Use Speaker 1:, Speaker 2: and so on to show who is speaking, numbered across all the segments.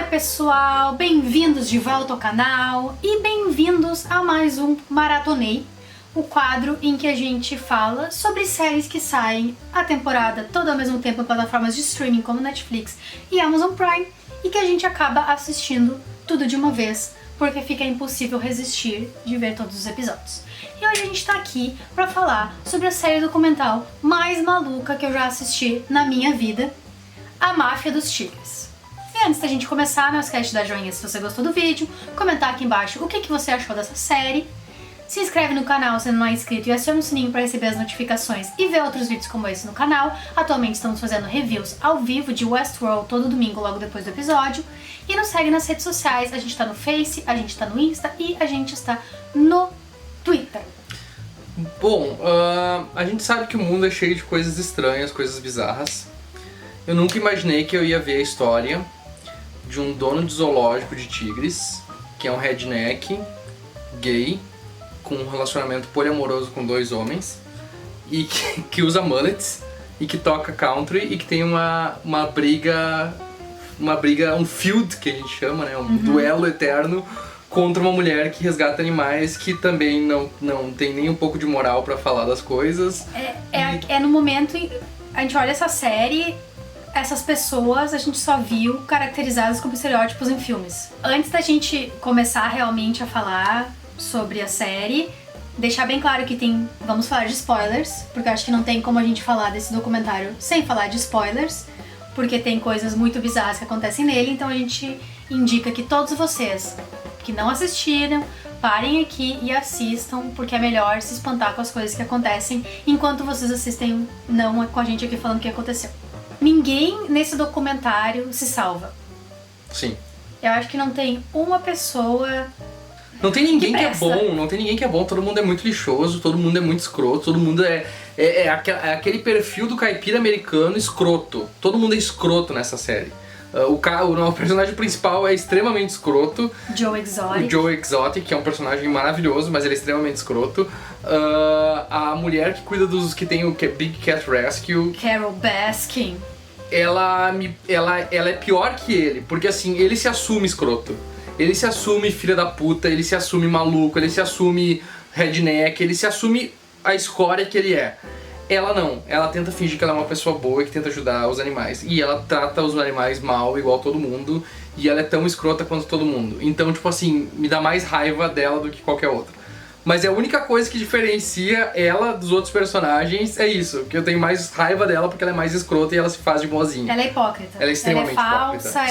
Speaker 1: Oi pessoal, bem-vindos de volta ao canal e bem-vindos a mais um Maratonei, o quadro em que a gente fala sobre séries que saem a temporada toda ao mesmo tempo em plataformas de streaming como Netflix e Amazon Prime e que a gente acaba assistindo tudo de uma vez porque fica impossível resistir de ver todos os episódios. E hoje a gente tá aqui pra falar sobre a série documental mais maluca que eu já assisti na minha vida, A Máfia dos Tigres. E antes da gente começar, não esquece de dar joinha se você gostou do vídeo, comentar aqui embaixo o que você achou dessa série, se inscreve no canal se não é inscrito e aciona o sininho para receber as notificações e ver outros vídeos como esse no canal. Atualmente estamos fazendo reviews ao vivo de Westworld todo domingo logo depois do episódio. E nos segue nas redes sociais, a gente tá no Face, a gente tá no Insta e a gente está no Twitter.
Speaker 2: Bom, a gente sabe que o mundo é cheio de coisas estranhas, coisas bizarras. Eu nunca imaginei que eu ia ver a história de um dono de zoológico de tigres, que é um redneck, gay, com um relacionamento poliamoroso com dois homens, e que usa mullets, e que toca country, e que tem uma briga, um feud que a gente chama, né? Um duelo eterno contra uma mulher que resgata animais, que também não tem nem um pouco de moral pra falar das coisas.
Speaker 1: É no momento em a gente olha essa série, essas pessoas a gente só viu caracterizadas como estereótipos em filmes. Antes da gente começar realmente a falar sobre a série, deixar bem claro que vamos falar de spoilers, porque eu acho que não tem como a gente falar desse documentário sem falar de spoilers, porque tem coisas muito bizarras que acontecem nele, então a gente indica que todos vocês que não assistiram, parem aqui e assistam, porque é melhor se espantar com as coisas que acontecem enquanto vocês assistem, não com a gente aqui falando o que aconteceu. Ninguém nesse documentário se salva.
Speaker 2: Sim.
Speaker 1: Eu acho que não tem uma pessoa...
Speaker 2: Não tem ninguém que é bom, não tem ninguém que é bom, todo mundo é muito lixoso, todo mundo é muito escroto, todo mundo é aquele perfil do caipira americano escroto. Todo mundo é escroto nessa série. O personagem principal é extremamente escroto.
Speaker 1: Joe Exotic.
Speaker 2: O Joe Exotic, que é um personagem maravilhoso, mas ele é extremamente escroto. A mulher que cuida dos que tem o Big Cat Rescue,
Speaker 1: Carol Baskin.
Speaker 2: Ela é pior que ele, porque assim, ele se assume escroto. Ele se assume filha da puta, ele se assume maluco, ele se assume redneck, ele se assume a escória que ele é. Ela não, ela tenta fingir que ela é uma pessoa boa e que tenta ajudar os animais. E ela trata os animais mal, igual todo mundo, e ela é tão escrota quanto todo mundo. Então, tipo assim, me dá mais raiva dela do que qualquer outra. Mas é a única coisa que diferencia ela dos outros personagens é isso, que eu tenho mais raiva dela porque ela é mais escrota e ela se faz de boazinha.
Speaker 1: Ela é hipócrita.
Speaker 2: Ela é extremamente
Speaker 1: falsa,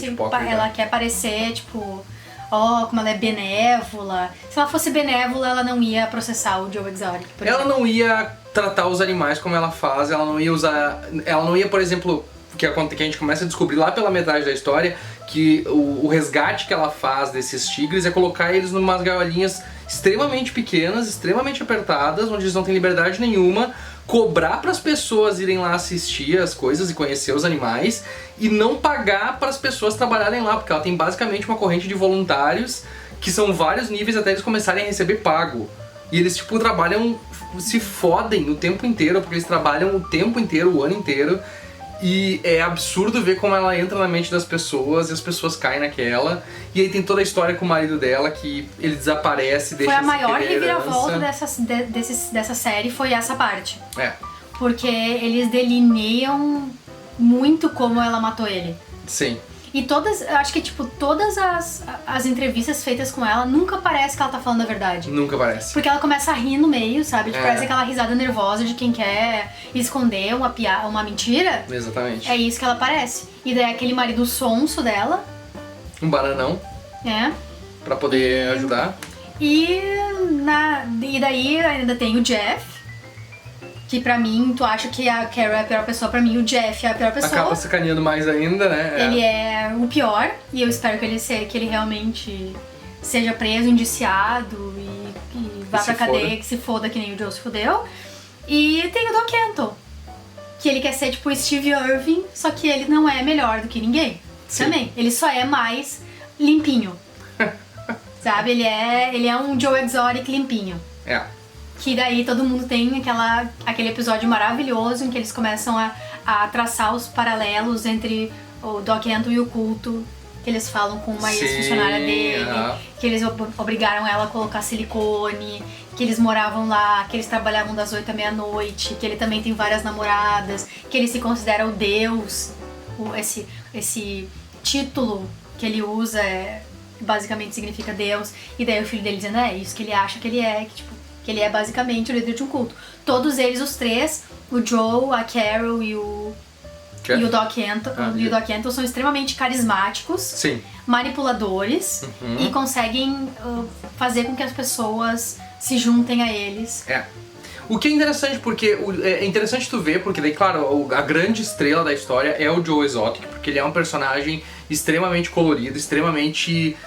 Speaker 2: hipócrita.
Speaker 1: Ela quer parecer, tipo, como ela é benévola. Se ela fosse benévola, ela não ia processar o Joe Exotic, por exemplo.
Speaker 2: Ela não ia tratar os animais como ela faz, ela não ia, por exemplo, que a gente começa a descobrir lá pela metade da história, que o resgate que ela faz desses tigres é colocar eles numas gaiolinhas extremamente pequenas, extremamente apertadas, onde eles não têm liberdade nenhuma, cobrar para as pessoas irem lá assistir as coisas e conhecer os animais e não pagar para as pessoas trabalharem lá, porque ela tem basicamente uma corrente de voluntários que são vários níveis até eles começarem a receber pago. E eles, tipo, trabalham, se fodem o tempo inteiro, porque eles trabalham o tempo inteiro, o ano inteiro. E é absurdo ver como ela entra na mente das pessoas e as pessoas caem naquela. E aí tem toda a história com o marido dela, que ele desaparece, deixa
Speaker 1: Foi a maior reviravolta dessa série, foi essa parte.
Speaker 2: É.
Speaker 1: Porque eles delineiam muito como ela matou ele.
Speaker 2: Sim.
Speaker 1: E acho que tipo, todas as entrevistas feitas com ela, nunca parece que ela tá falando a verdade.
Speaker 2: Nunca parece.
Speaker 1: Porque ela começa a rir no meio, sabe? Tipo, parece aquela risada nervosa de quem quer esconder uma mentira.
Speaker 2: Exatamente.
Speaker 1: É isso que ela parece. E daí aquele marido sonso dela.
Speaker 2: Um bananão.
Speaker 1: É.
Speaker 2: Pra poder ajudar.
Speaker 1: E daí ainda tem o Jeff. Que pra mim, tu acha que a Carol é a pior pessoa, pra mim o Jeff é a pior pessoa.
Speaker 2: Acaba sacaneando mais ainda, né?
Speaker 1: Ele é o pior, e eu espero que ele realmente seja preso, indiciado e vá pra cadeia, que se foda que nem o Joe se fudeu. E tem o Don Kenton, que ele quer ser tipo o Steve Irwin, só que ele não é melhor do que ninguém.
Speaker 2: Sim.
Speaker 1: Também, ele só é mais limpinho. Sabe, ele é um Joe Exotic limpinho.
Speaker 2: É.
Speaker 1: Que daí todo mundo tem aquele episódio maravilhoso em que eles começam a traçar os paralelos entre o Doc Antle e o culto que eles falam com uma
Speaker 2: Sim,
Speaker 1: ex-funcionária dele, que eles obrigaram ela a colocar silicone, que eles moravam lá, que eles trabalhavam das 8 à meia-noite, que ele também tem várias namoradas, que ele se considera o deus. Esse título que ele usa basicamente significa Deus. E daí o filho dele dizendo, isso que ele acha que ele é, que ele é basicamente o líder de um culto. Todos eles, os três, o Joe, a Carol e o Doc Antle são extremamente carismáticos,
Speaker 2: Sim.
Speaker 1: manipuladores e conseguem fazer com que as pessoas se juntem a eles.
Speaker 2: O que é interessante, porque é interessante tu ver, porque daí, claro, a grande estrela da história é o Joe Exotic, porque ele é um personagem extremamente colorido, extremamente...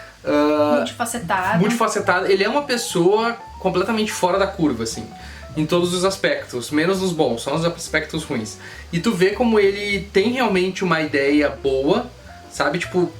Speaker 2: multifacetado. Ele é uma pessoa completamente fora da curva, assim, em todos os aspectos, menos nos bons, só nos aspectos ruins. E tu vê como ele tem realmente uma ideia boa, sabe? Tipo,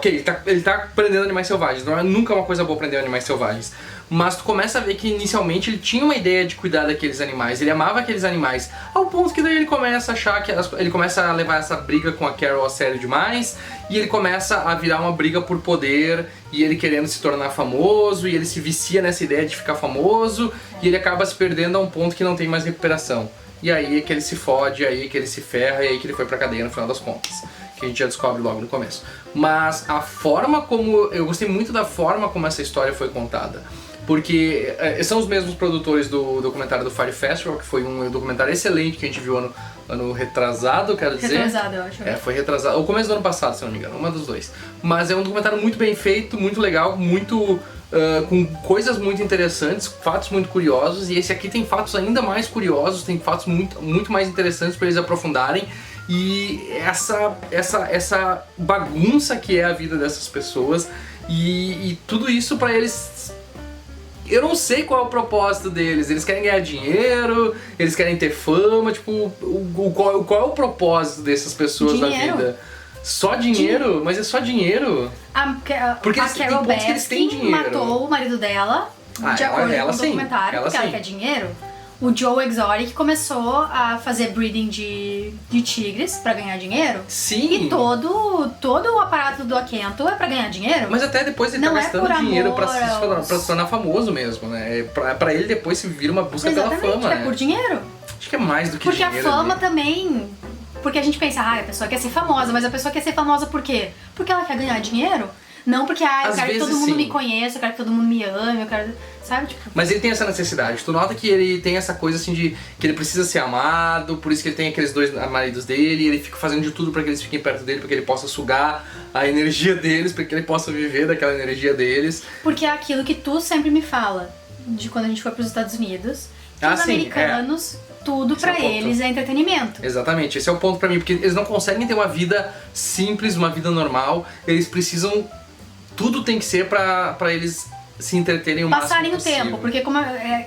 Speaker 2: ele tá prendendo animais selvagens, não é nunca uma coisa boa prender animais selvagens. Mas tu começa a ver que inicialmente ele tinha uma ideia de cuidar daqueles animais, ele amava aqueles animais, ao ponto que daí ele começa a achar que ele começa a levar essa briga com a Carol a sério demais, e ele começa a virar uma briga por poder, e ele querendo se tornar famoso, e ele se vicia nessa ideia de ficar famoso, e ele acaba se perdendo a um ponto que não tem mais recuperação. E aí é que ele se fode, aí é que ele se ferra, e aí que ele foi pra cadeia no final das contas. Que a gente já descobre logo no começo. Mas a forma como... Eu gostei muito da forma como essa história foi contada. Porque são os mesmos produtores do documentário do Fire Festival, que foi um documentário excelente que a gente viu ano retrasado, quero dizer.
Speaker 1: Retrasado, eu acho.
Speaker 2: Foi retrasado. O começo do ano passado, se não me engano, uma dos dois. Mas é um documentário muito bem feito, muito legal, muito... com coisas muito interessantes, fatos muito curiosos. E esse aqui tem fatos ainda mais curiosos, tem fatos muito mais interessantes para eles aprofundarem. E essa bagunça que é a vida dessas pessoas e tudo isso pra eles... Eu não sei qual é o propósito deles. Eles querem ganhar dinheiro, eles querem ter fama, tipo, qual é o propósito dessas pessoas na vida? Só dinheiro? Mas é só dinheiro? Porque
Speaker 1: a Carol Baskin matou o marido dela, de acordo com o documentário, porque ela quer dinheiro. O Joe Exotic começou a fazer breeding de tigres pra ganhar dinheiro.
Speaker 2: Sim.
Speaker 1: E todo o aparato do Doc Antle é pra ganhar dinheiro.
Speaker 2: Mas até depois ele tá gastando dinheiro pra se tornar famoso mesmo, né? Pra ele depois se vira uma busca pela fama, né?
Speaker 1: É por dinheiro.
Speaker 2: Acho que é mais do que dinheiro.
Speaker 1: Porque a fama também... Porque a gente pensa, a pessoa quer ser famosa, mas a pessoa quer ser famosa por quê? Porque ela quer ganhar dinheiro? Não porque, eu quero que todo mundo me conheça, eu quero que todo mundo me ame, eu quero... Sabe? Tipo...
Speaker 2: Mas ele tem essa necessidade. Tu nota que ele tem essa coisa assim de que ele precisa ser amado, por isso que ele tem aqueles dois maridos dele, e ele fica fazendo de tudo pra que eles fiquem perto dele, pra que ele possa sugar a energia deles, pra que ele possa viver daquela energia deles.
Speaker 1: Porque é aquilo que tu sempre me fala, de quando a gente foi pros Estados Unidos, que os americanos... Tudo pra eles é entretenimento.
Speaker 2: Exatamente, esse é o ponto pra mim, porque eles não conseguem ter uma vida simples, uma vida normal, eles precisam... Tudo tem que ser pra eles se entreterem o máximo possível.
Speaker 1: Passarem o tempo, porque como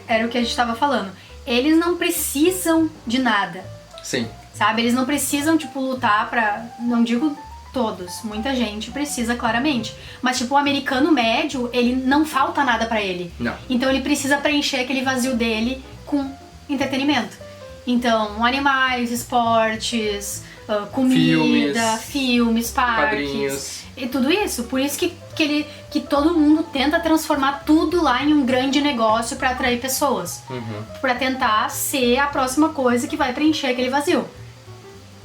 Speaker 1: era o que a gente tava falando, eles não precisam de nada.
Speaker 2: Sim.
Speaker 1: Sabe, eles não precisam, tipo, lutar pra... Não digo todos, muita gente precisa claramente. Mas, tipo, o americano médio, ele não falta nada pra ele.
Speaker 2: Não.
Speaker 1: Então ele precisa preencher aquele vazio dele com entretenimento. Então, animais, esportes, comida, filmes, parques,
Speaker 2: quadrinhos.
Speaker 1: E tudo isso. Por isso que todo mundo tenta transformar tudo lá em um grande negócio pra atrair pessoas. Pra tentar ser a próxima coisa que vai preencher aquele vazio.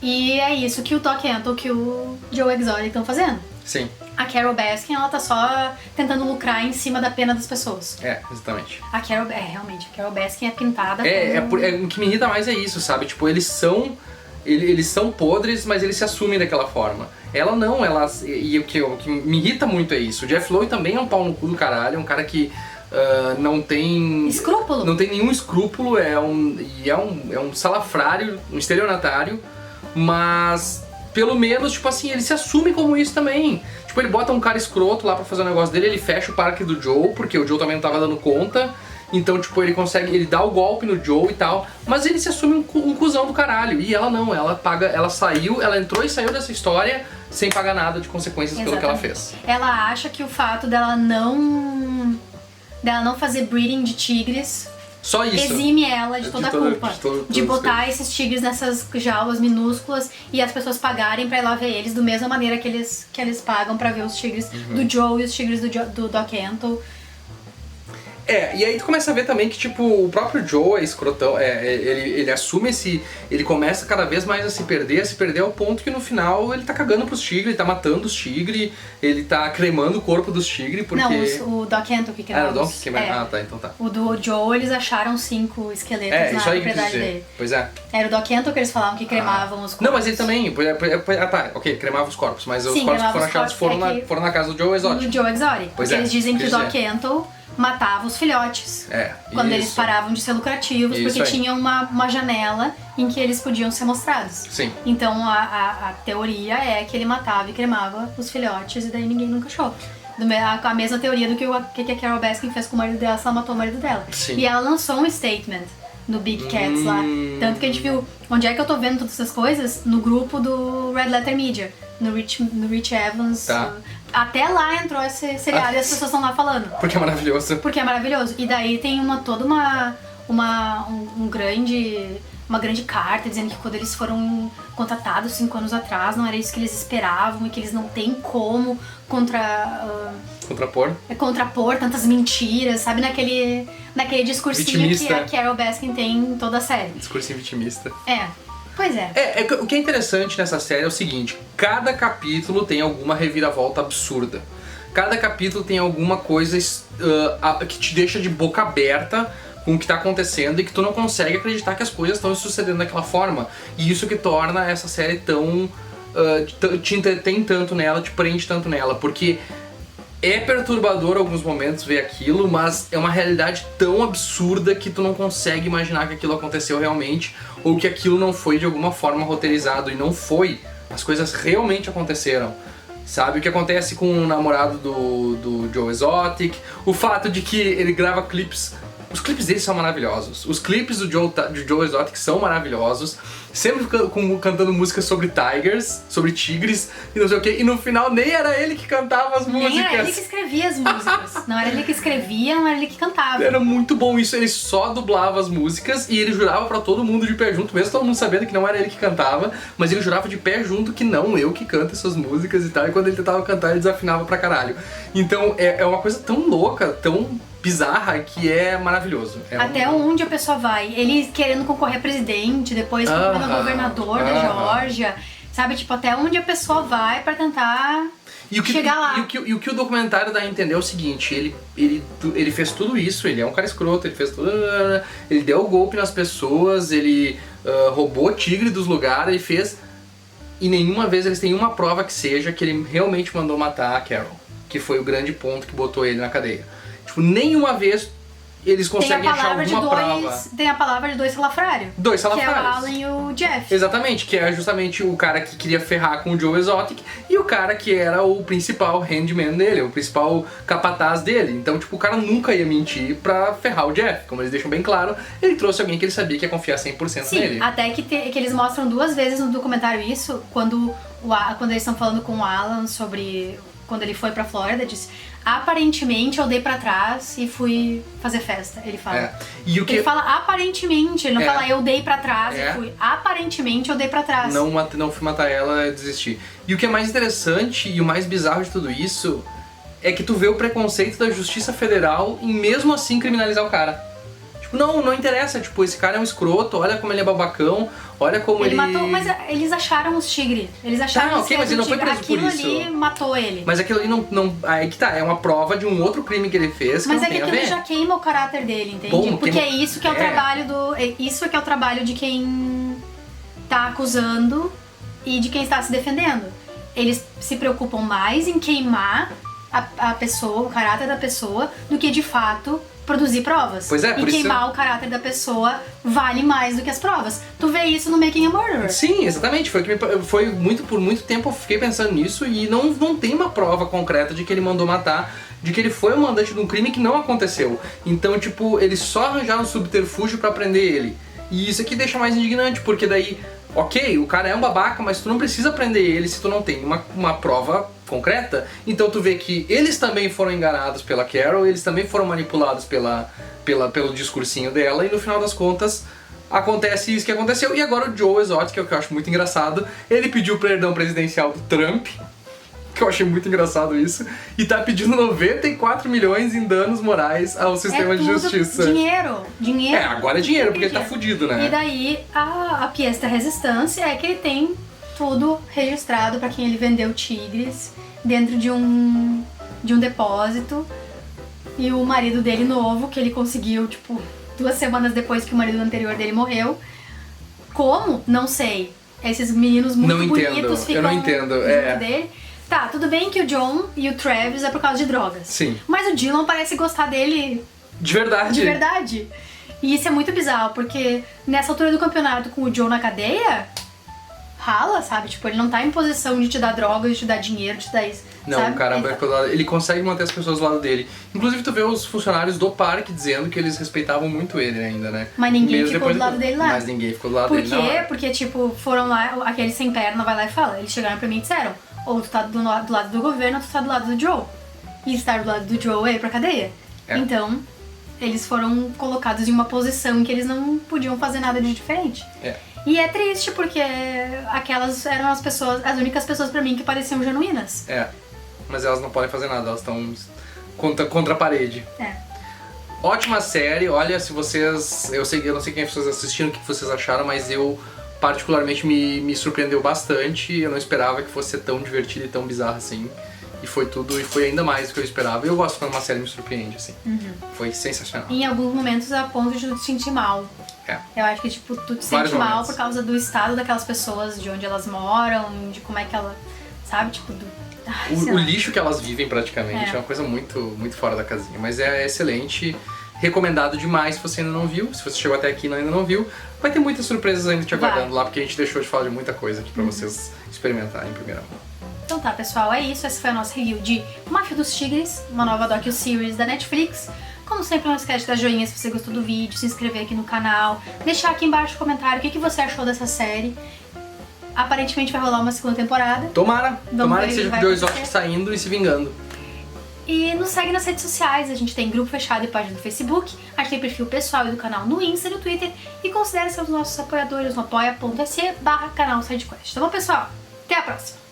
Speaker 1: E é isso que o Doc Antle, que o Joe Exotic estão fazendo.
Speaker 2: Sim.
Speaker 1: A Carol Baskin, ela tá só tentando lucrar em cima da pena das pessoas.
Speaker 2: Exatamente.
Speaker 1: Realmente, a Carol Baskin é pintada
Speaker 2: o que me irrita mais é isso, sabe? Tipo, eles são podres, mas eles se assumem daquela forma. Ela não, e o que me irrita muito é isso. O Jeff Lowe também é um pau no cu do caralho, é um cara que não tem...
Speaker 1: escrúpulo.
Speaker 2: Não tem nenhum escrúpulo, é um salafrário, um estelionatário, mas... Pelo menos, tipo assim, ele se assume como isso também. Tipo, ele bota um cara escroto lá pra fazer o negócio dele, ele fecha o parque do Joe, porque o Joe também não tava dando conta. Então, tipo, ele dá o golpe no Joe e tal, mas ele se assume um cuzão do caralho. E ela não, ela entrou e saiu dessa história sem pagar nada de consequências pelo que ela fez.
Speaker 1: Ela acha que o fato dela não fazer breeding de tigres
Speaker 2: Só isso.
Speaker 1: exime ela de toda a culpa.
Speaker 2: De
Speaker 1: botar esses tigres nessas jaulas minúsculas e as pessoas pagarem pra ir lá ver eles, da mesma maneira que eles pagam pra ver os tigres do Joe e os tigres do Doc Antle.
Speaker 2: E aí tu começa a ver também que, tipo, o próprio Joe é escrotão, ele assume ele começa cada vez mais a se perder ao ponto que no final ele tá cagando pros tigres, ele tá matando os tigres, ele tá cremando o corpo dos tigres, porque...
Speaker 1: Não, o Doc Antle que queimava.
Speaker 2: Era o Doc que queimava? Ah, tá, então tá.
Speaker 1: O do Joe, eles acharam 5 esqueletos na propriedade dele.
Speaker 2: Pois é.
Speaker 1: Era o Doc Antle que eles falavam que cremavam os corpos.
Speaker 2: Não, mas ele também, cremava os corpos, mas os corpos que foram achados foram na casa do Joe Exotic.
Speaker 1: Do Joe Exotic. Porque eles dizem que o Doc Antle matava os filhotes quando eles paravam de ser lucrativos, porque tinha uma janela em que eles podiam ser mostrados.
Speaker 2: Sim.
Speaker 1: Então a teoria é que ele matava e cremava os filhotes e daí ninguém nunca achou. A mesma teoria do que a Carol Baskin fez com o marido dela, se ela matou o marido dela.
Speaker 2: Sim.
Speaker 1: E ela lançou um statement no Big Cats lá. Tanto que a gente viu onde é que eu tô vendo todas essas coisas? No grupo do Red Letter Media, no Rich Evans.
Speaker 2: Tá.
Speaker 1: Até lá entrou esse seriado e as pessoas estão lá falando.
Speaker 2: Porque é maravilhoso.
Speaker 1: Porque é maravilhoso. E daí tem uma grande carta dizendo que quando eles foram contratados 5 anos atrás, não era isso que eles esperavam e que eles não têm como contrapor tantas mentiras, sabe? Naquele discursinho
Speaker 2: vitimista.
Speaker 1: Que a Carol Baskin tem em toda a série.
Speaker 2: Discursinho vitimista.
Speaker 1: Pois é.
Speaker 2: O que é interessante nessa série é o seguinte: cada capítulo tem alguma reviravolta absurda. Cada capítulo tem alguma coisa que te deixa de boca aberta com o que tá acontecendo e que tu não consegue acreditar que as coisas estão sucedendo daquela forma. E isso que torna essa série tão... te entretém tanto nela, te prende tanto nela, porque é perturbador em alguns momentos ver aquilo, mas é uma realidade tão absurda que tu não consegue imaginar que aquilo aconteceu realmente ou que aquilo não foi de alguma forma roteirizado, e não foi. As coisas realmente aconteceram. Sabe, o que acontece com o namorado do Joe Exotic, o fato de que ele grava clipes. Os clipes dele são maravilhosos. Os clipes do Joe Exotic são maravilhosos. Sempre cantando músicas sobre tigers, sobre tigres e não sei o que. E no final nem era ele que cantava as músicas.
Speaker 1: Nem era ele que escrevia as músicas. Não era ele que escrevia, não era ele que cantava.
Speaker 2: Era muito bom isso. Ele só dublava as músicas e ele jurava pra todo mundo de pé junto, mesmo todo mundo sabendo que não era ele que cantava. Mas ele jurava de pé junto que não, eu que canto essas músicas e tal. E quando ele tentava cantar, ele desafinava pra caralho. Então é uma coisa tão louca, tão bizarra, que é maravilhoso.
Speaker 1: Até onde a pessoa vai. Ele querendo concorrer a presidente, depois concorrendo a governador da Geórgia, sabe? Tipo, até onde a pessoa vai pra tentar chegar lá.
Speaker 2: E o que o documentário dá a entender é o seguinte: ele fez tudo isso, ele é um cara escroto, ele fez tudo... Ele deu golpe nas pessoas, ele roubou tigre dos lugares, ele fez... E nenhuma vez eles têm uma prova que seja que ele realmente mandou matar a Carol, que foi o grande ponto que botou ele na cadeia. Tipo, nenhuma vez eles conseguem achar alguma prova.
Speaker 1: Tem a palavra de 2 salafrários.
Speaker 2: 2 salafrários.
Speaker 1: Que é o Alan e o Jeff.
Speaker 2: Exatamente, que é justamente o cara que queria ferrar com o Joe Exotic e o cara que era o principal handman dele, o principal capataz dele. Então, tipo, o cara nunca ia mentir pra ferrar o Jeff. Como eles deixam bem claro, ele trouxe alguém que ele sabia que ia confiar 100% nele.
Speaker 1: Sim, até que eles mostram 2 vezes no documentário isso, quando eles estão falando com o Alan sobre... Quando ele foi pra Flórida, disse: aparentemente eu dei pra trás e fui fazer festa, ele fala. Ele fala aparentemente, ele não fala eu dei pra trás e fui. Aparentemente eu dei pra trás.
Speaker 2: Não fui matar ela, desisti. E o que é mais interessante e o mais bizarro de tudo isso é que tu vê o preconceito da Justiça Federal em mesmo assim criminalizar o cara. Tipo, não interessa, tipo, esse cara é um escroto, olha como ele é babacão, olha como ele...
Speaker 1: matou, mas eles acharam os tigres. Eles acharam
Speaker 2: ok, mas ele não foi preso por isso.
Speaker 1: Aquilo ali matou ele.
Speaker 2: Mas aquilo ali não... Aí que tá, é uma prova de um outro crime que ele fez que
Speaker 1: mas
Speaker 2: não
Speaker 1: é
Speaker 2: tem
Speaker 1: que
Speaker 2: a ver.
Speaker 1: aquilo já queima o caráter dele, entende?
Speaker 2: Bom,
Speaker 1: porque é isso que é o trabalho do... Isso que é o trabalho de quem tá acusando e de quem está se defendendo. Eles se preocupam mais em queimar a pessoa, o caráter da pessoa, do que de fato produzir provas.
Speaker 2: Pois é, por
Speaker 1: e queimar o caráter da pessoa vale mais do que as provas. Tu vê isso no Making a Murderer.
Speaker 2: Sim, exatamente. Por muito tempo eu fiquei pensando nisso e não tem uma prova concreta de que ele mandou matar, de que ele foi o mandante de um crime que não aconteceu. Então, tipo, eles só arranjaram um subterfúgio pra prender ele. E isso aqui deixa mais indignante, porque daí ok, o cara é um babaca, mas tu não precisa prender ele se tu não tem uma prova concreta. Então tu vê que eles também foram enganados pela Carol, eles também foram manipulados pelo discursinho dela, e no final das contas acontece isso que aconteceu. E agora o Joe Exotic, que é o que eu acho muito engraçado, ele pediu perdão presidencial do Trump, que eu achei muito engraçado isso, e tá pedindo 94 milhões em danos morais ao sistema de justiça.
Speaker 1: Dinheiro.
Speaker 2: Agora é dinheiro, porque ele tá fudido, né?
Speaker 1: E daí, a pièce da resistência é que ele tem tudo registrado pra quem ele vendeu tigres dentro de um depósito. E o marido dele novo, que ele conseguiu, tipo, 2 semanas depois que o marido anterior dele morreu. Como? Não sei. Esses meninos muito bonitos ficam
Speaker 2: eu não entendo.
Speaker 1: junto dele. Tá, tudo bem que o John e o Travis é por causa de drogas.
Speaker 2: Sim.
Speaker 1: Mas o Dylan parece gostar dele
Speaker 2: de verdade.
Speaker 1: De verdade. E isso é muito bizarro, porque nessa altura do campeonato com o John na cadeia, rala, sabe? Tipo, ele não tá em posição de te dar drogas, de te dar dinheiro, de te dar isso.
Speaker 2: Não,
Speaker 1: sabe?
Speaker 2: o cara ele consegue manter as pessoas do lado dele. Inclusive tu vê os funcionários do parque dizendo que eles respeitavam muito ele ainda, né?
Speaker 1: Mas ninguém ficou do lado dele lá.
Speaker 2: Mas ninguém ficou do lado
Speaker 1: Por
Speaker 2: dele
Speaker 1: quê?
Speaker 2: na hora.
Speaker 1: Porque, tipo, foram lá, aquele sem perna vai lá e fala. Eles chegaram pra mim e disseram, ou tu tá do lado do governo, ou tu tá do lado do Joe. E estar do lado do Joe é ir pra cadeia.
Speaker 2: É.
Speaker 1: Então, eles foram colocados em uma posição em que eles não podiam fazer nada de diferente.
Speaker 2: É.
Speaker 1: E é triste, porque aquelas eram as únicas pessoas pra mim que pareciam genuínas.
Speaker 2: É. Mas elas não podem fazer nada, elas estão contra a parede.
Speaker 1: É.
Speaker 2: Ótima série, olha, se vocês... Eu não sei quem é vocês assistiram, o que vocês acharam, mas eu particularmente me surpreendeu bastante. Eu não esperava que fosse ser tão divertida e tão bizarra assim. E foi tudo, e foi ainda mais do que eu esperava. Eu gosto quando uma série me surpreende, assim.
Speaker 1: Uhum.
Speaker 2: Foi sensacional.
Speaker 1: Em alguns momentos a ponto de tu te sentir mal.
Speaker 2: É.
Speaker 1: Eu acho que, tipo, tu te
Speaker 2: Vários
Speaker 1: sente mal
Speaker 2: momentos.
Speaker 1: por causa do estado daquelas pessoas, de onde elas moram, de como é que ela... Sabe? Tipo,
Speaker 2: O lixo que elas vivem praticamente é
Speaker 1: É.
Speaker 2: uma coisa muito, muito fora da casinha. Mas é excelente, recomendado demais se você ainda não viu. Se você chegou até aqui e ainda não viu, vai ter muitas surpresas ainda te aguardando lá, porque a gente deixou de falar de muita coisa aqui pra vocês experimentarem em primeira mão.
Speaker 1: Então tá, pessoal, é isso. Esse foi a nossa review de Máfia dos Tigres, uma nova docu-series da Netflix. Como sempre, não esquece de dar joinha se você gostou do vídeo, se inscrever aqui no canal, deixar aqui embaixo no comentário o que você achou dessa série. Aparentemente vai rolar uma segunda temporada.
Speaker 2: Tomara
Speaker 1: ver
Speaker 2: que
Speaker 1: o
Speaker 2: seja
Speaker 1: vai
Speaker 2: o Joe
Speaker 1: acontecer.
Speaker 2: Exotic saindo e se vingando.
Speaker 1: E nos segue nas redes sociais, a gente tem grupo fechado e página no Facebook, a gente tem perfil pessoal e do canal no Insta e no Twitter, e considere ser os nossos apoiadores no apoia.se/canal SideQuest. Tá bom, pessoal? Até a próxima!